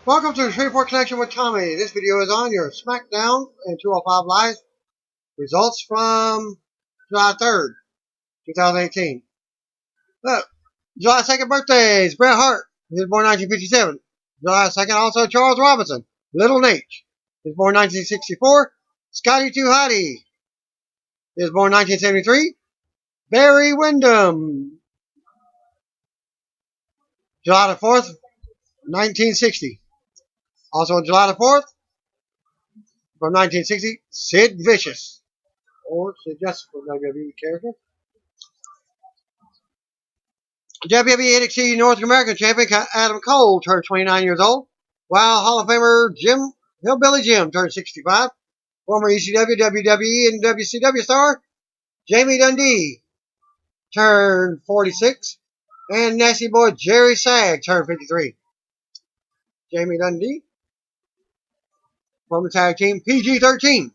Welcome to the Shreveport Connection with Tommy. This video is on your SmackDown and 205 Live results from July 3rd, 2018. Look, July 2nd birthdays, Bret Hart. He was born 1957. July 2nd also Charles Robinson, Little Nate. He was born 1964. Scotty 2 Hottie. He was born 1973. Barry Windham. July the 4th, 1960. Also on July the 4th, from 1960, Sid Vicious, or Sid Justice for WWE character. WWE NXT North American Champion Adam Cole turned 29 years old, while Hall of Famer Hillbilly Jim turned 65. Former ECW, WWE, and WCW star Jamie Dundee turned 46, and Nasty Boy Jerry Sag turned 53. Jamie Dundee from the tag team PG-13.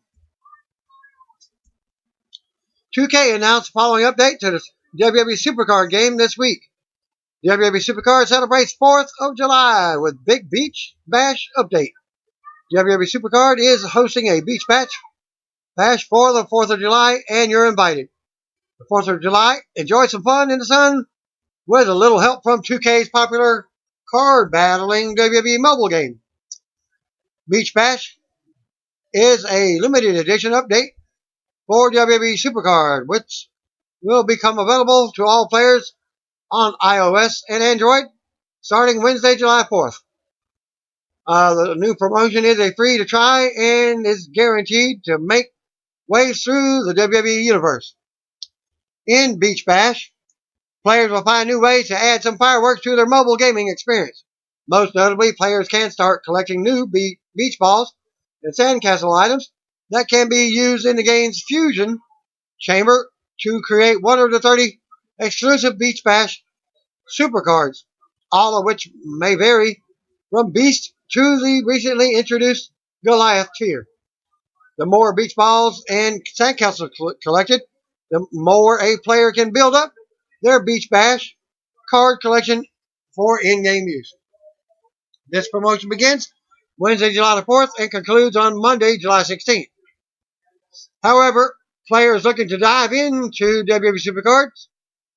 2K announced the following update to the WWE Supercard game this week. WWE Supercard celebrates 4th of July with Big Beach Bash update. WWE Supercard is hosting a beach bash for the 4th of July, and you're invited. The 4th of July, enjoy some fun in the sun with a little help from 2K's popular card battling WWE mobile game. Beach Bash is a limited edition update for WWE Supercard, which will become available to all players on iOS and Android starting Wednesday, July 4th. The new promotion is a free to try and is guaranteed to make waves through the WWE universe. In Beach Bash, players will find new ways to add some fireworks to their mobile gaming experience. Most notably, players can start collecting new beach balls and sandcastle items that can be used in the game's Fusion Chamber to create one of the 30 exclusive Beach Bash supercards, all of which may vary from Beast to the recently introduced Goliath tier. The more beach balls and sandcastles collected, the more a player can build up their Beach Bash card collection for in-game use. This promotion begins Wednesday, July the 4th, and concludes on Monday, July 16th. However, players looking to dive into WWE Supercard's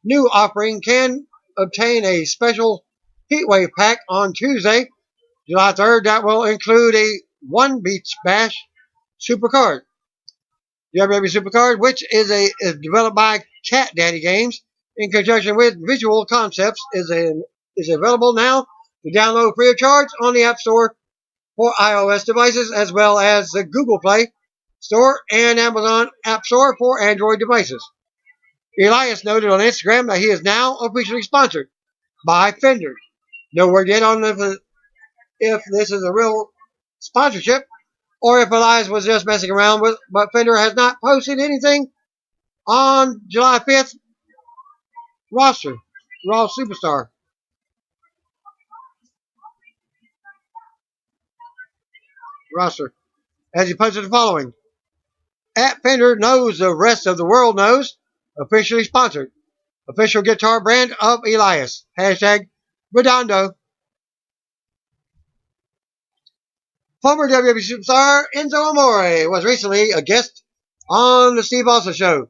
new offering can obtain a special Heatwave pack on Tuesday, July 3rd, that will include a one Beach Bash Supercard. WWE Supercard, which is developed by Cat Daddy Games in conjunction with Visual Concepts, is available now to download free of charge on the App Store for iOS devices, as well as the Google Play Store and Amazon App Store for Android devices. Elias noted on Instagram that he is now officially sponsored by Fender. No word yet on if this is a real sponsorship or if Elias was just messing around with, but Fender has not posted anything on July 5th roster, Raw Superstar. Roster, as he posted the following: at Fender knows the rest of the world knows, officially sponsored, official guitar brand of Elias, hashtag Redondo. Former WWE superstar Enzo Amore was recently a guest on the Steve Austin show.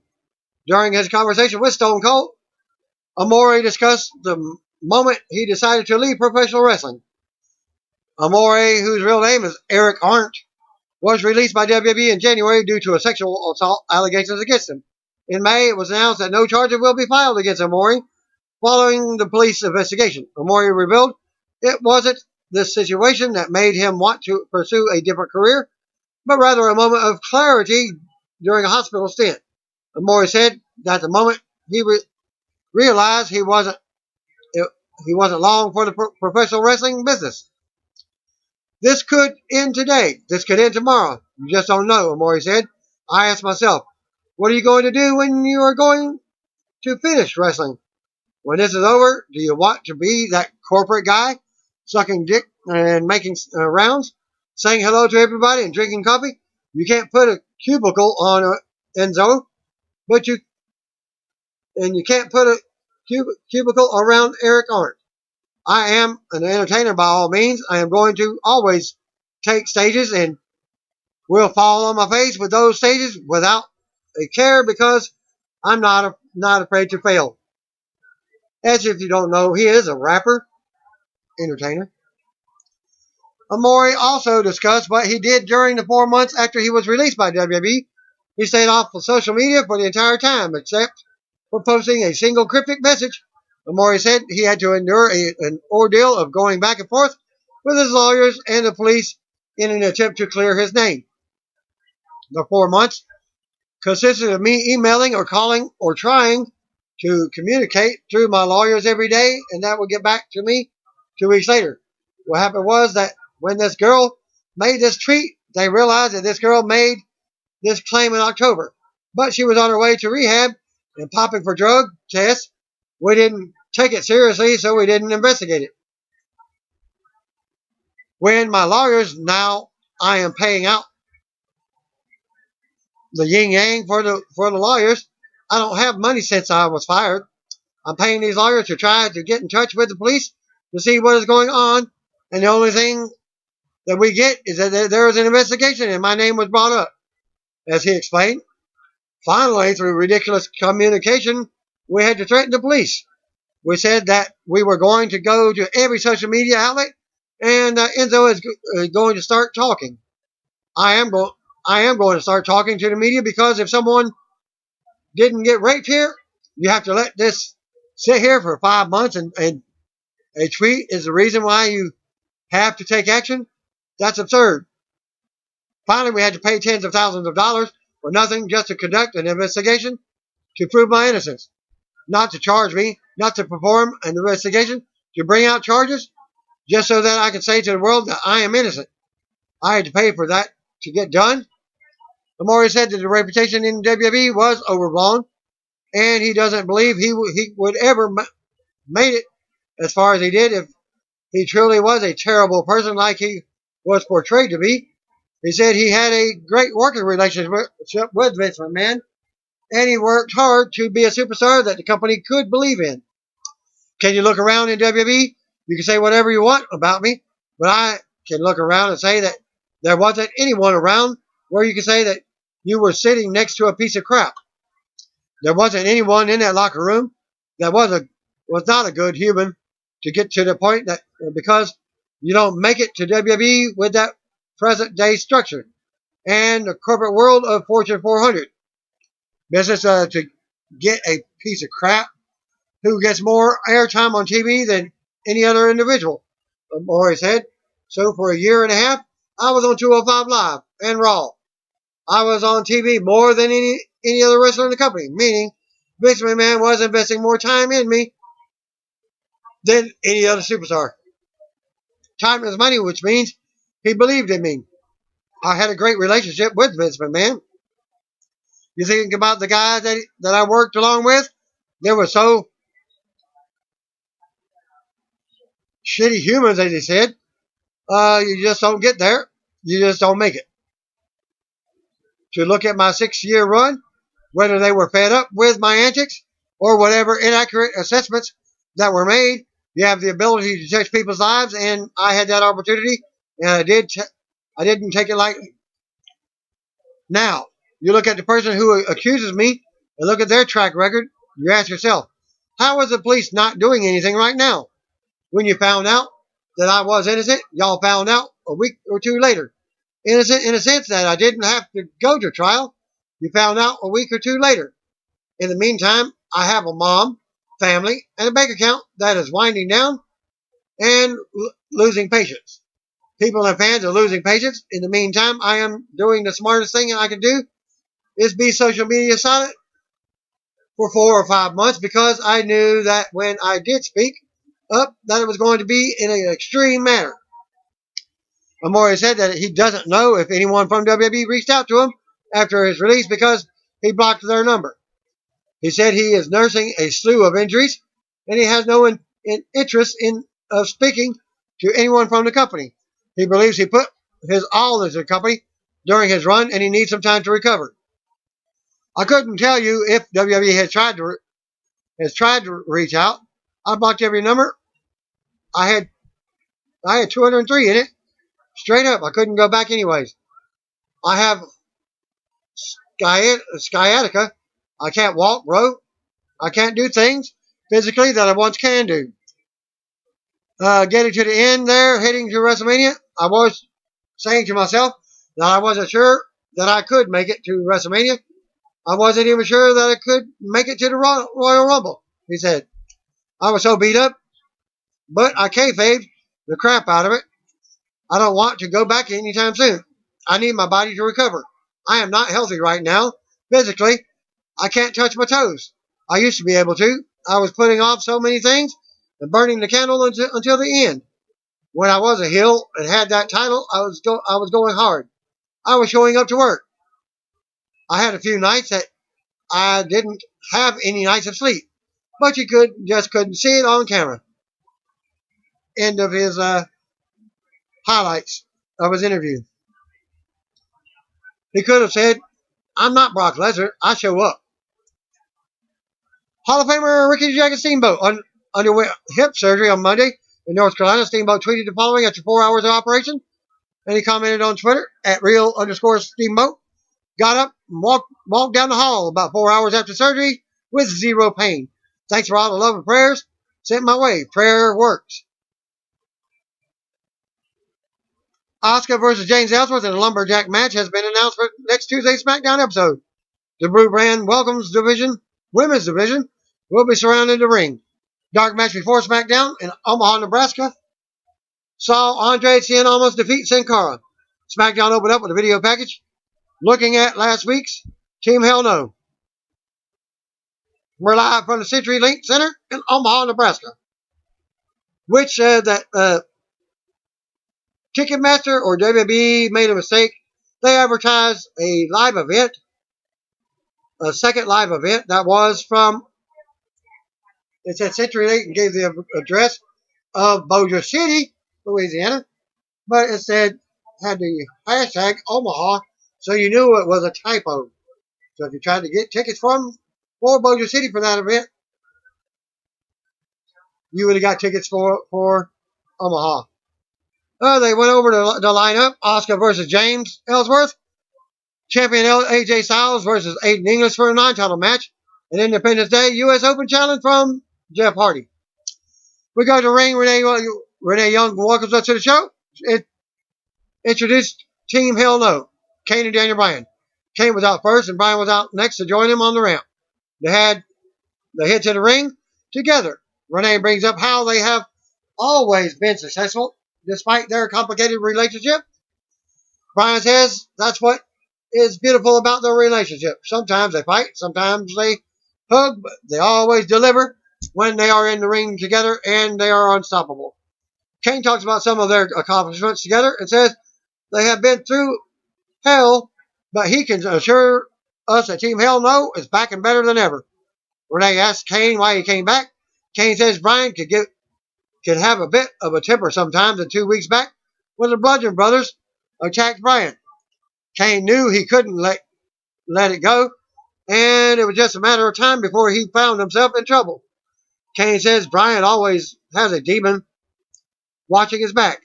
During his conversation with Stone Cold, Amore discussed the moment he decided to leave professional wrestling. Amore, whose real name is Eric Arndt, was released by WWE in January due to a sexual assault allegations against him. In May, it was announced that no charges will be filed against Amore following the police investigation. Amore revealed it wasn't this situation that made him want to pursue a different career, but rather a moment of clarity during a hospital stint. Amore said that the moment he realized he wasn't long for the professional wrestling business. This could end today. This could end tomorrow. You just don't know, Amore said. I asked myself, what are you going to do when you are going to finish wrestling? When this is over, do you want to be that corporate guy, sucking dick and making rounds, saying hello to everybody and drinking coffee? You can't put a cubicle on Enzo, but you can't put a cubicle around Eric Arndt. I am an entertainer by all means. I am going to always take stages and will fall on my face with those stages without a care because I'm not afraid to fail. As if you don't know, he is a rapper, entertainer. Amore also discussed what he did during the 4 months after he was released by WWE. He stayed off of social media for the entire time, except for posting a single cryptic message. Amore said he had to endure an ordeal of going back and forth with his lawyers and the police in an attempt to clear his name. The 4 months consisted of me emailing or calling or trying to communicate through my lawyers every day, and that would get back to me 2 weeks later. What happened was that when this girl made this tweet, they realized that this girl made this claim in October, but she was on her way to rehab and popping for drug tests. We didn't take it seriously, so we didn't investigate it. When my lawyers, now I am paying out the yin yang for the lawyers. I don't have money since I was fired. I'm paying these lawyers to try to get in touch with the police to see what is going on, and the only thing that we get is that there was an investigation and my name was brought up, as he explained. Finally, through ridiculous communication, we had to threaten the police. We said that we were going to go to every social media outlet, and Enzo is going to start talking. I am going to start talking to the media because if someone didn't get raped here, you have to let this sit here for 5 months and a tweet is the reason why you have to take action? That's absurd. Finally, we had to pay tens of thousands of dollars for nothing, just to conduct an investigation to prove my innocence. Not to charge me, not to perform an investigation, to bring out charges, just so that I can say to the world that I am innocent. I had to pay for that to get done. Amore said that the reputation in WWE was overblown, and he doesn't believe he would ever made it as far as he did if he truly was a terrible person like he was portrayed to be. He said he had a great working relationship with Vince McMahon, and he worked hard to be a superstar that the company could believe in. Can you look around in WWE? You can say whatever you want about me, but I can look around and say that there wasn't anyone around where you can say that you were sitting next to a piece of crap. There wasn't anyone in that locker room that was not a good human to get to the point that because you don't make it to WWE with that present day structure and the corporate world of Fortune 400 business to get a piece of crap who gets more airtime on TV than any other individual. Amore said. So for a year and a half, I was on 205 Live and Raw. I was on TV more than any other wrestler in the company, meaning Vince McMahon was investing more time in me than any other superstar. Time is money, which means he believed in me. I had a great relationship with Vince McMahon. You think about the guys that I worked along with? They were so shitty humans, as he said. You just don't get there. You just don't make it. To look at my 6-year run, whether they were fed up with my antics or whatever inaccurate assessments that were made, you have the ability to touch people's lives, and I had that opportunity, and I didn't take it lightly. Now, you look at the person who accuses me and look at their track record, you ask yourself, how is the police not doing anything right now? When you found out that I was innocent, y'all found out a week or two later. Innocent in a sense that I didn't have to go to trial. You found out a week or two later. In the meantime, I have a mom, family, and a bank account that is winding down and losing patience. People and fans are losing patience. In the meantime, I am doing the smartest thing I can do is be social media silent for 4 or 5 months because I knew that when I did speak up, that it was going to be in an extreme manner. Amore said that he doesn't know if anyone from WWE reached out to him after his release because he blocked their number. He said he is nursing a slew of injuries and he has no interest in speaking to anyone from the company. He believes he put his all into the company during his run and he needs some time to recover. I couldn't tell you if WWE has tried to reach out. I blocked every number I had 203 in it. Straight up. I couldn't go back anyways. I have sciatica. I can't walk, row. I can't do things physically that I once can do. Getting to the end there, heading to WrestleMania, I was saying to myself that I wasn't sure that I could make it to WrestleMania. I wasn't even sure that I could make it to the Royal Rumble, he said. I was so beat up, but I kayfabed the crap out of it. I don't want to go back anytime soon. I need my body to recover. I am not healthy right now. Physically, I can't touch my toes. I used to be able to. I was putting off so many things and burning the candle until the end. When I was a heel and had that title, I was going hard. I was showing up to work. I had a few nights that I didn't have any nights of sleep, but you just couldn't see it on camera. End of his highlights of his interview. He could have said, "I'm not Brock Lesnar. I show up." Hall of Famer Ricky Jack Steamboat underwent hip surgery on Monday in North Carolina. Steamboat tweeted the following after 4 hours of operation, and he commented on Twitter at @real_Steamboat. Got up and walked down the hall about 4 hours after surgery with zero pain. Thanks for all the love and prayers sent my way. Prayer works. Asuka versus James Ellsworth in a lumberjack match has been announced for next Tuesday's SmackDown episode. The Brew Brand Women's Division, will be surrounding the ring. Dark match before SmackDown in Omaha, Nebraska, saw Andre Cien almost defeat Sin Cara. SmackDown opened up with a video package looking at last week's Team Hell No. We're live from the CenturyLink Center in Omaha, Nebraska, which said that Ticketmaster or WWE made a mistake. They advertised a live event, a second live event that was from, it said CenturyLink and gave the address of Bossier City, Louisiana, but it said, had the hashtag Omaha, so you knew it was a typo. So if you tried to get tickets for Bossier City for that event, you would have got tickets for Omaha. They went over to the lineup. Asuka versus James Ellsworth. Champion AJ Styles versus Aiden English for a non-title match. An Independence Day U.S. Open challenge from Jeff Hardy. We go to ring. Renee Young welcomes us to the show. It introduced Team Hell No. Kane and Daniel Bryan. Kane was out first and Bryan was out next to join him on the ramp. They head to the ring together. Renee brings up how they have always been successful despite their complicated relationship. Bryan says that's what is beautiful about their relationship. Sometimes they fight, sometimes they hug, but they always deliver when they are in the ring together, and they are unstoppable. Kane talks about some of their accomplishments together and says they have been through hell, but he can assure us that Team Hell No is back and better than ever. Renee asks Kane why he came back. Kane says Bryan could have a bit of a temper sometimes, and 2 weeks back when the Bludgeon Brothers attacked Bryan. Kane knew he couldn't let it go, and it was just a matter of time before he found himself in trouble. Kane says Bryan always has a demon watching his back.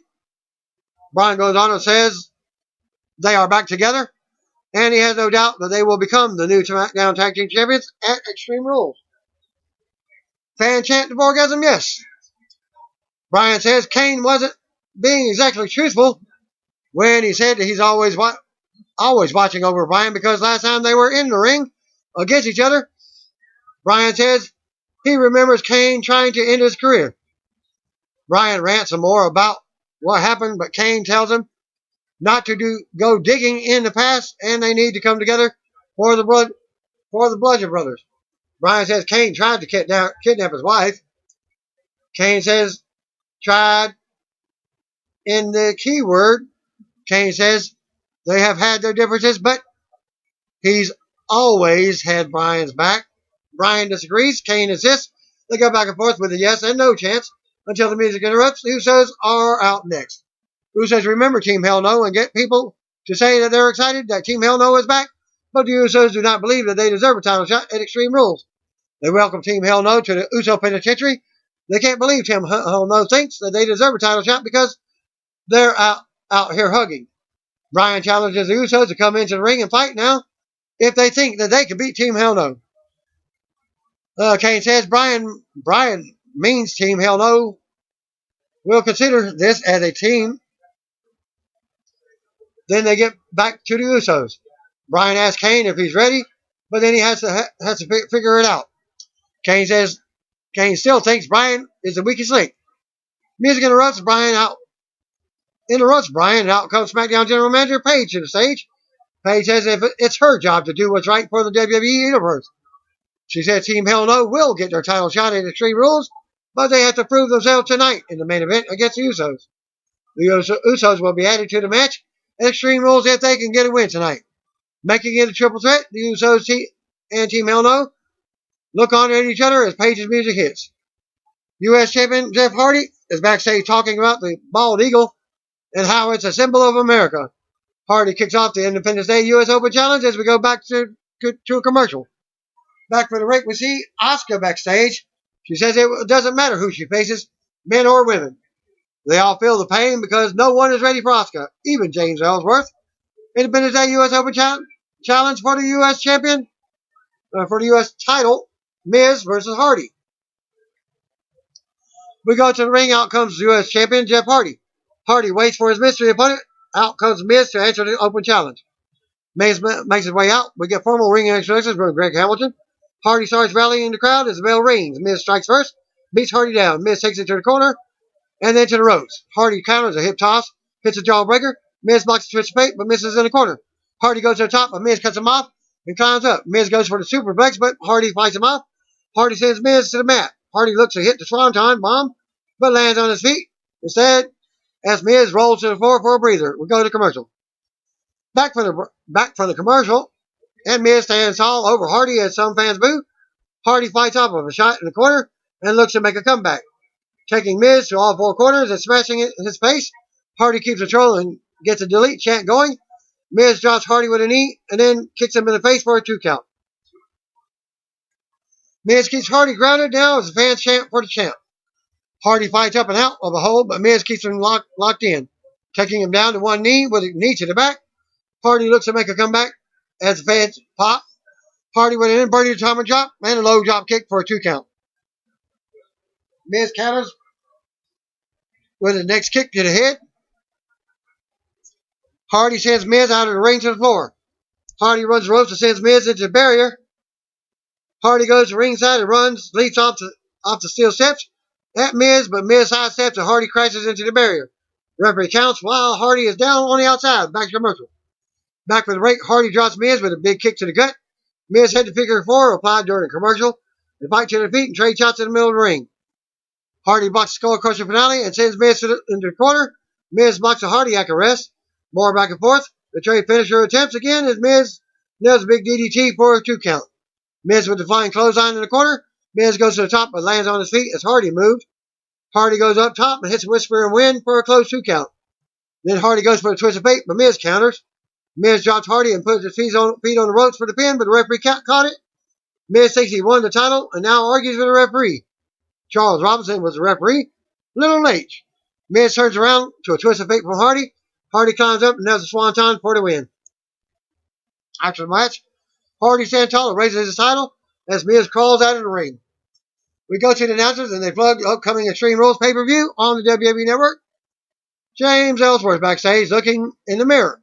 Bryan goes on and says they are back together, and he has no doubt that they will become the new SmackDown Tag Team Champions at Extreme Rules. Fan chant of orgasm, yes. Bryan says Kane wasn't being exactly truthful when he said that he's always watching over Bryan, because last time they were in the ring against each other, Bryan says he remembers Kane trying to end his career. Bryan rants some more about what happened, but Kane tells him not to go digging in the past, and they need to come together for the Bludgeon Brothers. Bryan says Kane tried to kidnap his wife. Kane says tried in the key word. Kane says they have had their differences, but he's always had Bryan's back. Bryan disagrees. Kane insists. They go back and forth with a yes and no chance until the music interrupts. The Usos are out next. Usos remember Team Hell No and get people to say that they're excited that Team Hell No is back, but the Usos do not believe that they deserve a title shot at Extreme Rules. They welcome Team Hell No to the Uso Penitentiary They can't believe Tim Hell No thinks that they deserve a title shot because they're out here hugging. Bryan challenges the Usos to come into the ring and fight now if they think that they can beat Team Hell No. Kane says Bryan means Team Hell No will consider this as a team. Then they get back to the Usos. Bryan asks Kane if he's ready, but then he has to figure it out. Kane says Kane still thinks Bryan is the weakest link. Music interrupts Bryan, and out comes SmackDown General Manager Paige to the stage. Paige says if it's her job to do what's right for the WWE Universe. She said Team Hell No will get their title shot at Extreme Rules, but they have to prove themselves tonight in the main event against the Usos. The Usos will be added to the match at Extreme Rules if they can get a win tonight. Making it a triple threat, the Usos and Team Hell No look on at each other as Paige's music hits. U.S. Champion Jeff Hardy is backstage talking about the bald eagle and how it's a symbol of America. Hardy kicks off the Independence Day U.S. Open Challenge as we go back to a commercial. Back for the break, we see Asuka backstage. She says it doesn't matter who she faces, men or women. They all feel the pain because no one is ready for Asuka, even James Ellsworth. Independence Day U.S. Open Challenge for the U.S. Champion, for the U.S. title, Miz versus Hardy. We go to the ring. Out comes U.S. Champion Jeff Hardy. Hardy waits for his mystery opponent. Out comes Miz to answer the open challenge. Miz makes his way out. We get formal ring introductions from Greg Hamilton. Hardy starts rallying the crowd as the bell rings. Miz strikes first, beats Hardy down. Miz takes it to the corner and then to the ropes. Hardy counters a hip toss, hits a jawbreaker. Miz blocks the twist of fate, but misses in the corner. Hardy goes to the top, but Miz cuts him off and climbs up. Miz goes for the superplex, but Hardy fights him off. Hardy sends Miz to the mat. Hardy looks to hit the Swanton bomb, but lands on his feet instead as Miz rolls to the floor for a breather. We go to commercial. Back from the commercial, and Miz stands tall over Hardy as some fans boo. Hardy fights off of a shot in the corner and looks to make a comeback. Taking Miz to all four corners and smashing it in his face, Hardy keeps control and gets a delete chant going. Miz drops Hardy with a knee and then kicks him in the face for a 2 count. Miz keeps Hardy grounded now as the fans chant for the champ. Hardy fights up and out of a hold, but Miz keeps him locked in, taking him down to one knee with a knee to the back. Hardy looks to make a comeback as the fans pop. Hardy with an inverted atomic drop and a low drop kick for a 2 count. Miz counters with a next kick to the head. Hardy sends Miz out of the ring to the floor. Hardy runs the ropes and sends Miz into the barrier. Hardy goes to ringside and runs, leaps off the steel steps at Miz, but Miz sidesteps and Hardy crashes into the barrier. The referee counts while Hardy is down on the outside. Back to commercial. Back for the break, Hardy drops Miz with a big kick to the gut. Miz had the figure 4 applied during the commercial. They fight to their feet and trade shots in the middle of the ring. Hardy blocks the skull crusher finale and sends Miz into the corner. Miz blocks a Hardy-ack arrest. More back and forth. The trade finisher attempts again as Miz nails a big DDT for a 2 count. Miz with the flying clothesline in the corner. Miz goes to the top but lands on his feet as Hardy moved. Hardy goes up top and hits Whisper and Win for a close 2 count. Then Hardy goes for a twist of fate, but Miz counters. Miz drops Hardy and puts his feet on the ropes for the pin, but the referee caught it. Miz thinks he won the title and now argues with the referee. Charles Robinson was the referee. Little late. Miz turns around to a twist of fate from Hardy. Hardy climbs up and nails the Swanton for the win. After the match, Hardy stands tall and raises his title as Miz crawls out of the ring. We go to the announcers and they plug upcoming Extreme Rules pay-per-view on the WWE Network. James Ellsworth backstage looking in the mirror.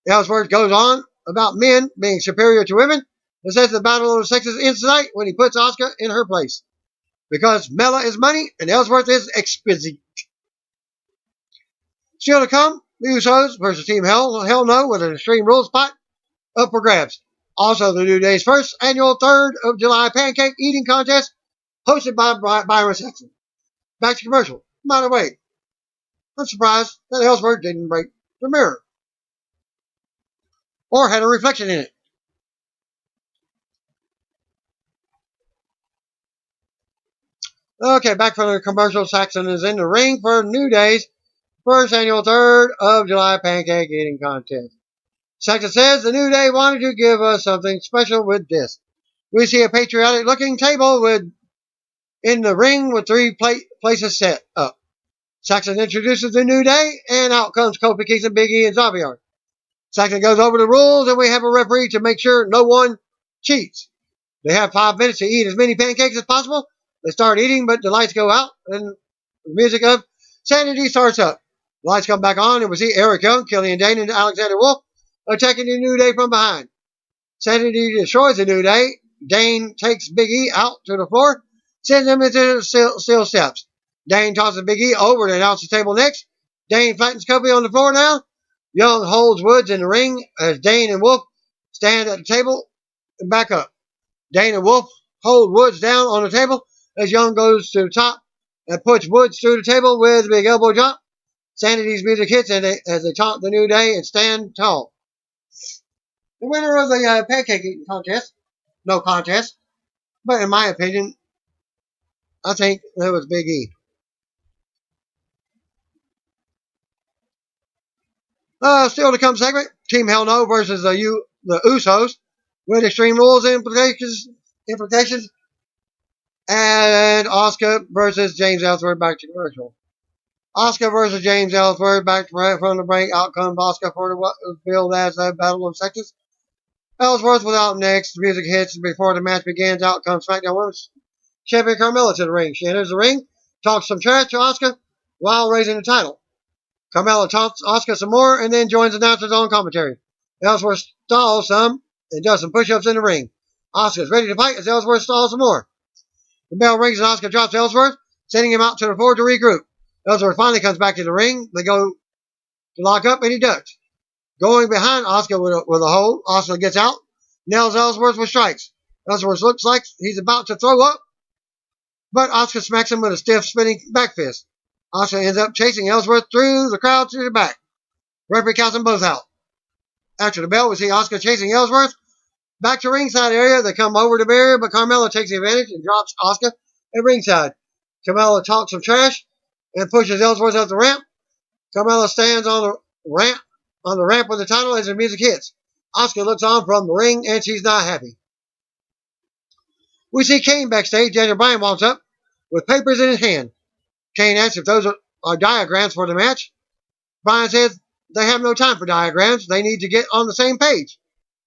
Ellsworth goes on about men being superior to women and says the battle of the sexes ends tonight when he puts Asuka in her place. Because Mella is money and Ellsworth is expensive. Still to come, the Usos versus Team Hell No with an Extreme Rules spot up for grabs. Also, the New Day's first annual 3rd of July pancake eating contest hosted by Byron Saxton. Back to commercial. By the way, I'm surprised that Ellsworth didn't break the mirror or had a reflection in it. Okay, back from the commercial. Saxton is in the ring for New Day's first annual 3rd of July pancake eating contest. Saxton says the New Day wanted to give us something special with this. We see a patriotic looking table with in the ring with 3 places set up. Saxon introduces the New Day, and out comes Kofi Kingston, Big E, and Xavier. Saxon goes over the rules, and we have a referee to make sure no one cheats. They have 5 minutes to eat as many pancakes as possible. They start eating, but the lights go out, and the music of Sanity starts up. The lights come back on, and we see Eric Young, Killian Dane, and Alexander Wolf attacking the New Day from behind. Sanity destroys the New Day. Dane takes Big E out to the floor, sends him into the steel steps. Dane tosses Big E over to announce the table next. Dane flattens Kofi on the floor now. Young holds Woods in the ring as Dane and Wolf stand at the table and back up. Dane and Wolf hold Woods down on the table as Young goes to the top and puts Woods through the table with a big elbow drop. Sanity's music hits as they taunt the New Day and stand tall. The winner of the pancake eating contest, no contest, but in my opinion, I think it was Big E. Still to come segment, Team Hell No versus the Usos with Extreme Rules implications, and Asuka versus James Ellsworth back to commercial. Asuka versus James Ellsworth back from the break. Out comes Asuka for the billed as the Battle of Sexes. Ellsworth was out next. The music hits before the match begins. Out comes SmackDown Women's Champion Carmella to the ring. She enters the ring, talks some trash to Asuka while raising the title. Carmella taunts Asuka some more and then joins announcers on commentary. Ellsworth stalls some and does some push-ups in the ring. Asuka's ready to fight as Ellsworth stalls some more. The bell rings and Asuka drops Ellsworth, sending him out to the floor to regroup. Ellsworth finally comes back to the ring. They go to lock up and he ducks. Going behind Asuka with a hold, Asuka gets out, nails Ellsworth with strikes. Ellsworth looks like he's about to throw up, but Asuka smacks him with a stiff spinning back fist. Asuka ends up chasing Ellsworth through the crowd to the back. Referee counts them both out. After the bell, we see Asuka chasing Ellsworth back to ringside area. They come over the barrier, but Carmella takes the advantage and drops Asuka at ringside. Carmella talks some trash and pushes Ellsworth up the ramp. Carmella stands on the ramp with the title as the music hits. Asuka looks on from the ring and she's not happy. We see Kane backstage. Daniel Bryan walks up with papers in his hand. Kane asks if those are diagrams for the match. Bryan says they have no time for diagrams. They need to get on the same page.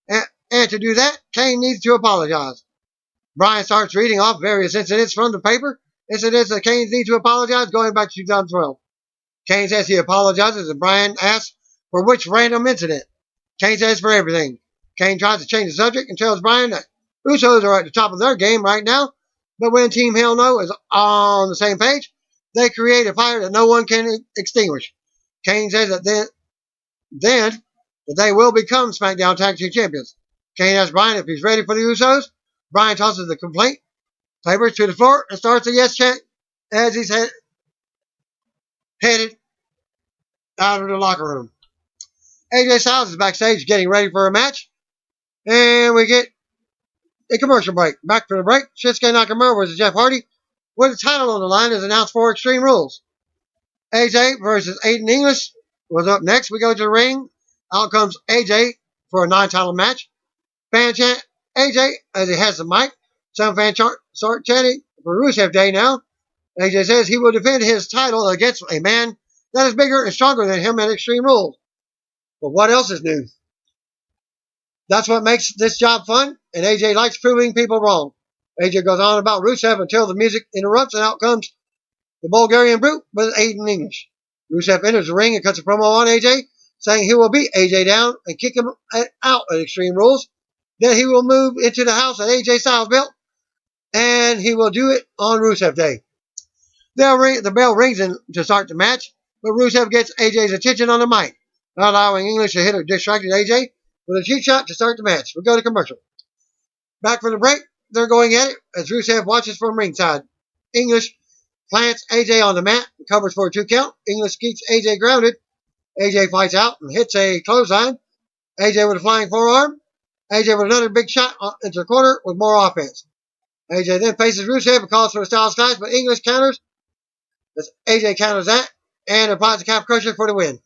And to do that, Kane needs to apologize. Bryan starts reading off various incidents from the paper. Incidents that Kane needs to apologize going back to 2012. Kane says he apologizes and Bryan asks for which random incident. Kane says for everything. Kane tries to change the subject and tells Bryan that Usos are at the top of their game right now, but when Team Hell No is on the same page, they create a fire that no one can extinguish. Kane says that then that they will become SmackDown Tag Team Champions. Kane asks Bryan if he's ready for the Usos. Bryan tosses the complaint papers to the floor and starts a yes chant as he's headed out of the locker room. AJ Styles is backstage getting ready for a match. And we get a commercial break. Back from the break, Shinsuke Nakamura versus Jeff Hardy with the title on the line is announced for Extreme Rules. AJ versus Aiden English was up next. We go to the ring. Out comes AJ for a non-title match. Fan chant AJ as he has the mic. Some fans start chanting for Rusev Day now. AJ says he will defend his title against a man that is bigger and stronger than him at Extreme Rules. But what else is new? That's what makes this job fun, and AJ likes proving people wrong. AJ goes on about Rusev until the music interrupts, and out comes the Bulgarian Brute with Aiden English. Rusev enters the ring and cuts a promo on AJ, saying he will beat AJ down and kick him out at Extreme Rules. Then he will move into the house at AJ Styles belt, and he will do it on Rusev Day. The bell rings to start the match, but Rusev gets AJ's attention on the mic, not allowing English to hit a distracted AJ with a cheap shot to start the match. We go to commercial. Back from the break, they're going at it as Rusev watches from ringside. English plants AJ on the mat and covers for a 2 count. English keeps AJ grounded. AJ fights out and hits a clothesline. AJ with a flying forearm. AJ with another big shot into the corner with more offense. AJ then faces Rusev and calls for a Styles Clash, but English counters. As AJ counters that and applies a calf crusher for the win.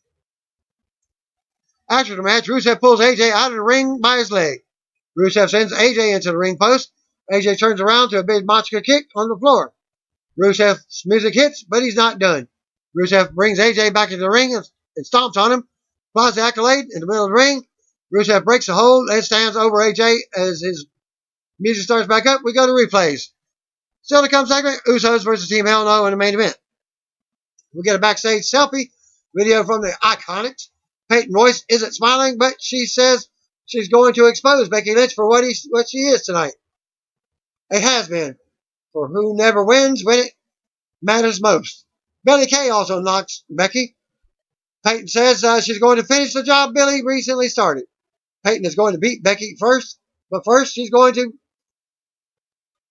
After the match, Rusev pulls AJ out of the ring by his leg. Rusev sends AJ into the ring post. AJ turns around to a big Machka kick on the floor. Rusev's music hits, but he's not done. Rusev brings AJ back into the ring and stomps on him. Flies the accolade in the middle of the ring. Rusev breaks the hold and stands over AJ as his music starts back up. We go to replays. Still to come segment, Usos versus Team Hell No in the main event. We get a backstage selfie video from the Iconics. Peyton Royce isn't smiling, but she says she's going to expose Becky Lynch for what she is tonight. A has-been. For who never wins when it matters most. Billie Kay also knocks Becky. Peyton says she's going to finish the job Billie recently started. Peyton is going to beat Becky first, but first she's going to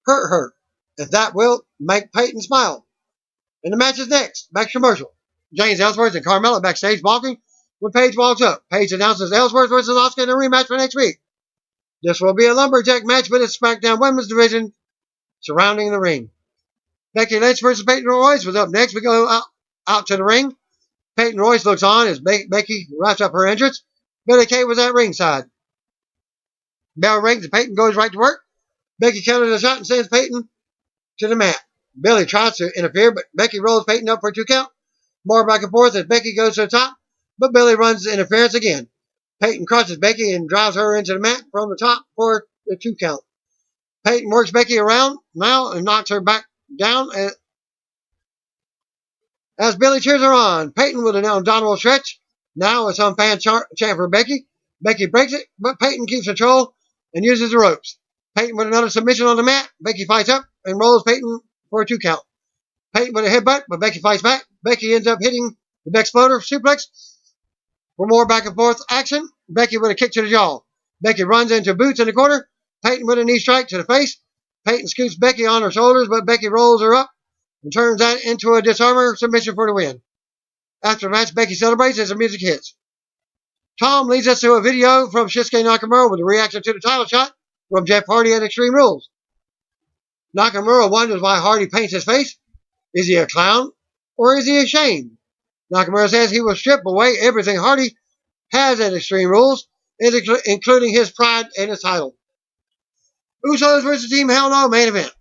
hurt her. If that will make Peyton smile. And the match is next. Back to commercial. James Ellsworth and Carmella backstage walking when Paige walks up. Paige announces Ellsworth versus Asuka in a rematch for next week. This will be a lumberjack match, but it's SmackDown Women's Division surrounding the ring. Becky Lynch versus Peyton Royce was up next. We go out to the ring. Peyton Royce looks on as Becky wraps up her entrance. Billie Kay was at ringside. Bell rings and Peyton goes right to work. Becky counters a shot and sends Peyton to the mat. Billie tries to interfere, but Becky rolls Peyton up for a 2 count. More back and forth as Becky goes to the top, but Billie runs the interference again. Peyton crosses Becky and drives her into the mat from the top for the 2 count. Peyton works Becky around now and knocks her back down as Billie cheers her on. Peyton with an abdominal stretch. Now a some fan chant for Becky. Becky breaks it, but Peyton keeps control and uses the ropes. Peyton with another submission on the mat. Becky fights up and rolls Peyton for a 2 count. Peyton with a headbutt, but Becky fights back. Becky ends up hitting the Exploder suplex for more back and forth action. Becky with a kick to the jaw. Becky runs into Boots in the corner. Peyton with a knee strike to the face. Peyton scoots Becky on her shoulders, but Becky rolls her up and turns that into a disarmer submission for the win. After the match, Becky celebrates as the music hits. Tom leads us to a video from Shinsuke Nakamura with a reaction to the title shot from Jeff Hardy at Extreme Rules. Nakamura wonders why Hardy paints his face. Is he a clown or is he ashamed? Nakamura says he will strip away everything Hardy has at Extreme Rules, including his pride and his title. Usos versus Team Hell No main event.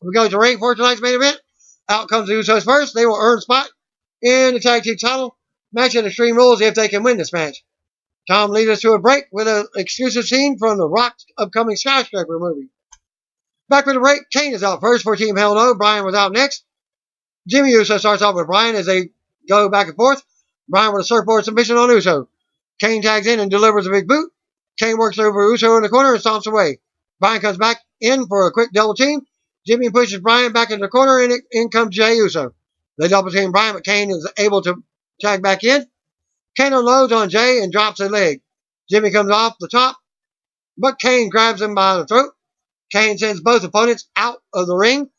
We go to ring for tonight's main event. Out comes the Usos first. They will earn a spot in the tag team title match at Extreme Rules if they can win this match. Tom leads us to a break with an exclusive scene from The Rock's upcoming Skyscraper movie. Back for the break, Kane is out first for Team Hell No. Bryan was out next. Jimmy Uso starts off with Bryan as they go back and forth. Bryan with a surfboard submission on Uso. Kane tags in and delivers a big boot. Kane works over Uso in the corner and stomps away. Bryan comes back in for a quick double team. Jimmy pushes Bryan back into the corner and in comes Jey Uso. They double team Bryan, but Kane is able to tag back in. Kane unloads on Jey and drops a leg. Jimmy comes off the top, but Kane grabs him by the throat. Kane sends both opponents out of the ring.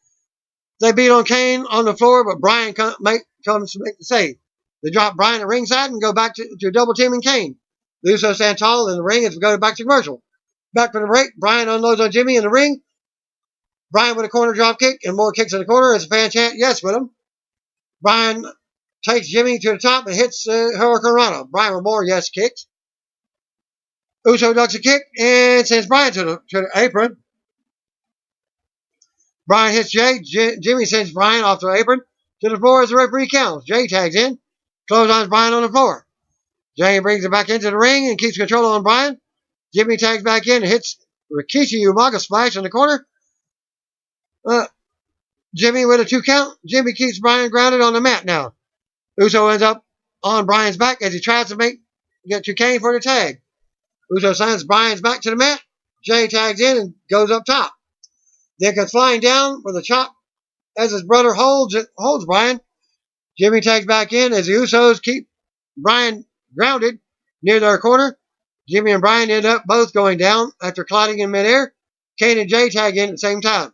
They beat on Kane on the floor, but Bryan comes to make the save. They drop Bryan at ringside and go back to double teaming Kane. The Usos stand tall in the ring as we go back to commercial. Back from the break, Bryan unloads on Jimmy in the ring. Bryan with a corner drop kick and more kicks in the corner as the fan chant yes with him. Bryan takes Jimmy to the top and hits Hurricane Rana. Bryan with more yes kicks. Uso ducks a kick and sends Bryan to the apron. Bryan hits Jey. Jimmy sends Bryan off the apron to the floor as the referee counts. Jey tags in, clotheslines Bryan on the floor. Jey brings him back into the ring and keeps control on Bryan. Jimmy tags back in and hits Rikishi Umaga splash in the corner. Jimmy with a 2 count. Jimmy keeps Bryan grounded on the mat now. Uso ends up on Bryan's back as he tries to get to Kane for the tag. Uso sends Bryan's back to the mat. Jey tags in and goes up top. Then comes flying down with a chop as his brother holds Bryan. Jimmy tags back in as the Usos keep Bryan grounded near their corner. Jimmy and Bryan end up both going down after colliding in midair. Kane and Jey tag in at the same time.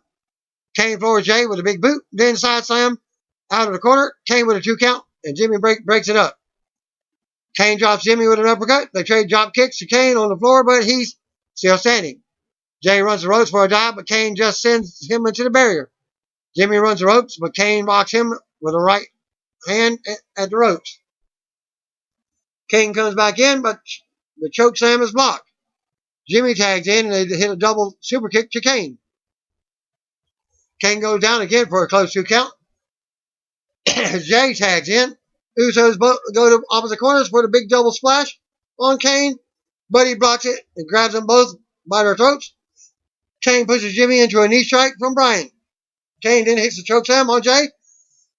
Kane floors Jey with a big boot, then side slam out of the corner. Kane with a 2 count, and Jimmy breaks it up. Kane drops Jimmy with an uppercut. They trade drop kicks to Kane on the floor, but he's still standing. Jey runs the ropes for a dive, but Kane just sends him into the barrier. Jimmy runs the ropes, but Kane blocks him with a right hand at the ropes. Kane comes back in, but the choke slam is blocked. Jimmy tags in, and they hit a double super kick to Kane. Kane goes down again for a close 2 count. Jay tags in. Usos both go to opposite corners for the big double splash on Kane. Buddy blocks it and grabs them both by their throats. Kane pushes Jimmy into a knee strike from Brian. Kane then hits the chokeslam on Jay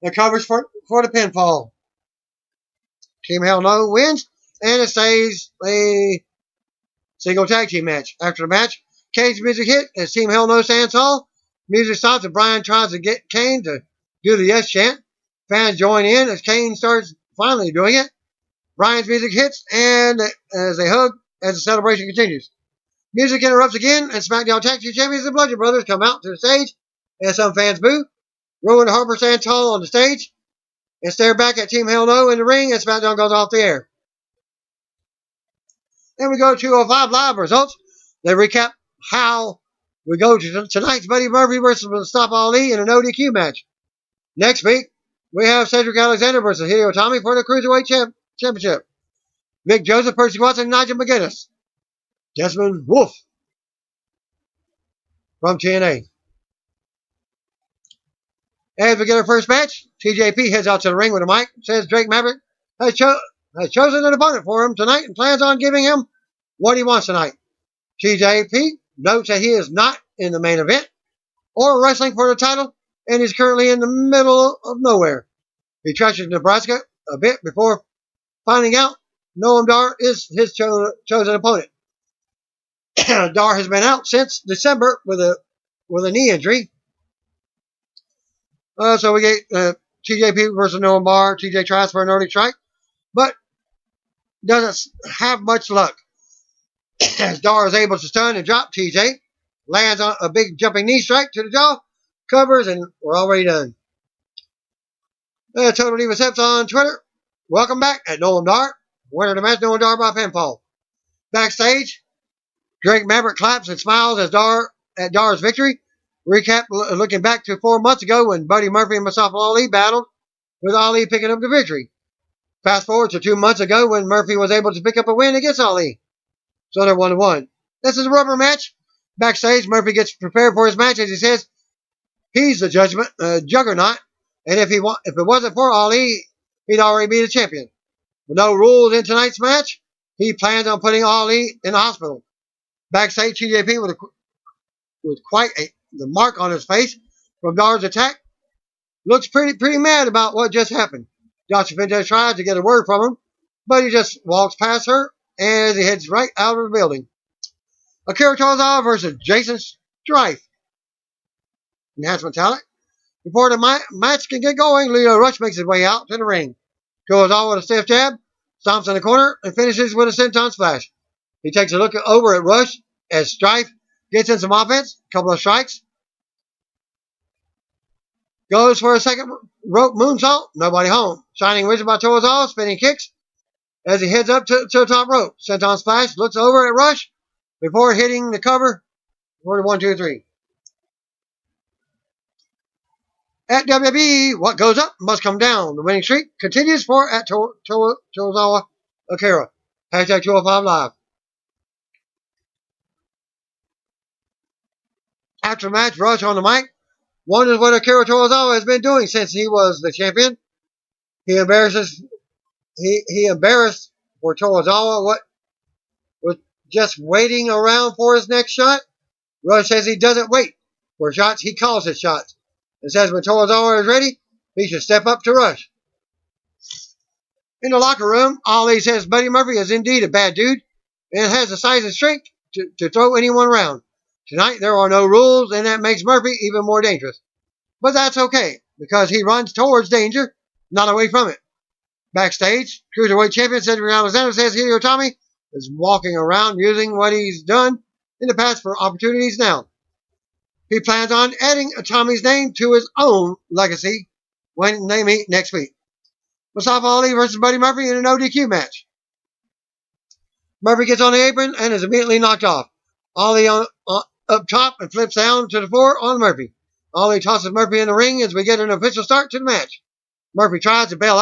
and covers for the pinfall. Team Hell No wins, and it stays a single tag team match. After the match, Kane's music hit as Team Hell No stands tall. Music stops and Brian tries to get Kane to do the yes chant. Fans join in as Kane starts finally doing it. Brian's music hits, and as they hug, as the celebration continues. Music interrupts again, and SmackDown Tag Team Champions and Bludgeon Brothers come out to the stage, and some fans boo. Rowan Harper stands tall on the stage and stare back at Team Hell No in the ring, and SmackDown goes off the air. Then we go to 205 Live results. They recap how we go to tonight's Buddy Murphy versus Mustafa Ali in an ODQ match. Next week, we have Cedric Alexander versus Hideo Itami for the Cruiserweight Championship. Vic Joseph, Percy Watson, and Nigel McGuinness. Desmond Wolf from TNA. As we get our first match, TJP heads out to the ring with a mic, says Drake Maverick has chosen an opponent for him tonight and plans on giving him what he wants tonight. TJP notes that he is not in the main event or wrestling for the title and is currently in the middle of nowhere. He trashes Nebraska a bit before finding out Noam Dar is his chosen opponent. Dar has been out since December with a knee injury. So we get TJP versus Noam Dar. TJ tries for an early strike, but doesn't have much luck. As Dar is able to stun and drop TJ, lands on a big jumping knee strike to the jaw, covers, and we're already done. Total Diva Steps on Twitter. Welcome back at Noam Dar. Winner of the match, Noam Dar by pinfall. Backstage, Drake Maverick claps and smiles at Dar's victory. Recap looking back to 4 months ago when Buddy Murphy and Mustafa Ali battled, with Ali picking up the victory. Fast forward to 2 months ago when Murphy was able to pick up a win against Ali. So they're 1-1. This is a rubber match. Backstage, Murphy gets prepared for his match as he says he's the juggernaut, and if it wasn't for Ali, he'd already be the champion. With no rules in tonight's match, he plans on putting Ali in the hospital. Backstage, TJP with quite the mark on his face from Dar's attack looks pretty mad about what just happened. Josh Fender tries to get a word from him, but he just walks past her as he heads right out of the building. Akira Tozawa versus Jason Strife. Enhancement talent. Before the match can get going, Leo Rush makes his way out to the ring. Tozawa with a stiff jab, stomps in the corner, and finishes with a senton splash. He takes a look over at Rush as Strife gets in some offense, a couple of strikes. Goes for a second rope moonsault, nobody home. Shining Wizard by Tozawa, spinning kicks as he heads up to the top rope. Senton splash, looks over at Rush before hitting the cover for the 1, 2, 3. At WWE, what goes up must come down. The winning streak continues for at Tozawa Akira. Hashtag 205 Live. After the match, Rush on the mic wonders what Akira Tozawa has been doing since he was the champion. He embarrassed for Tozawa with just waiting around for his next shot. Rush says he doesn't wait for shots, he calls his shots. And says when Tozawa is ready, he should step up to Rush. In the locker room, Ali says Buddy Murphy is indeed a bad dude and has the size and strength to throw anyone around. Tonight, there are no rules, and that makes Murphy even more dangerous. But that's okay, because he runs towards danger, not away from it. Backstage, Cruiserweight Champion Cedric Alexander says Hideo Itami is walking around using what he's done in the past for opportunities now. He plans on adding Itami's name to his own legacy when they meet next week. Mustafa Ali versus Buddy Murphy in an ODQ match. Murphy gets on the apron and is immediately knocked off. Ali up top and flips down to the floor on Murphy. Ali tosses Murphy in the ring as we get an official start to the match. Murphy tries to bail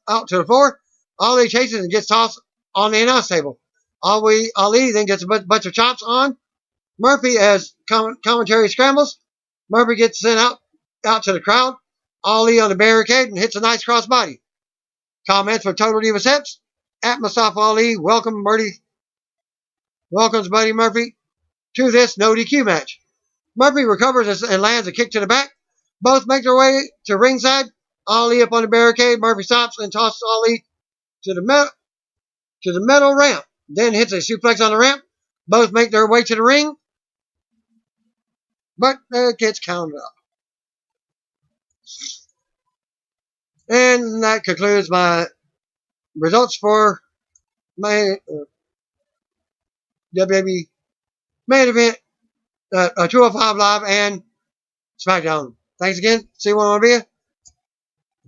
out to the floor. Ali chases and gets tossed on the announce table. Ali then gets a bunch of chops on Murphy as commentary scrambles. Murphy gets sent out out to the crowd. Ali on the barricade and hits a nice crossbody. Comments for Total Divas Hips. At Mustafa Ali, welcomes Buddy Murphy to this no DQ match. Murphy recovers and lands a kick to the back. Both make their way to ringside. Ali up on the barricade. Murphy stops and tosses Ali to the metal ramp. Then hits a suplex on the ramp. Both make their way to the ring, but it gets counted up. And that concludes my results for my WWE main event, 205 Live and SmackDown. Thanks again. See you one more. If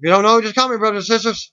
you don't know, just call me, brothers and sisters.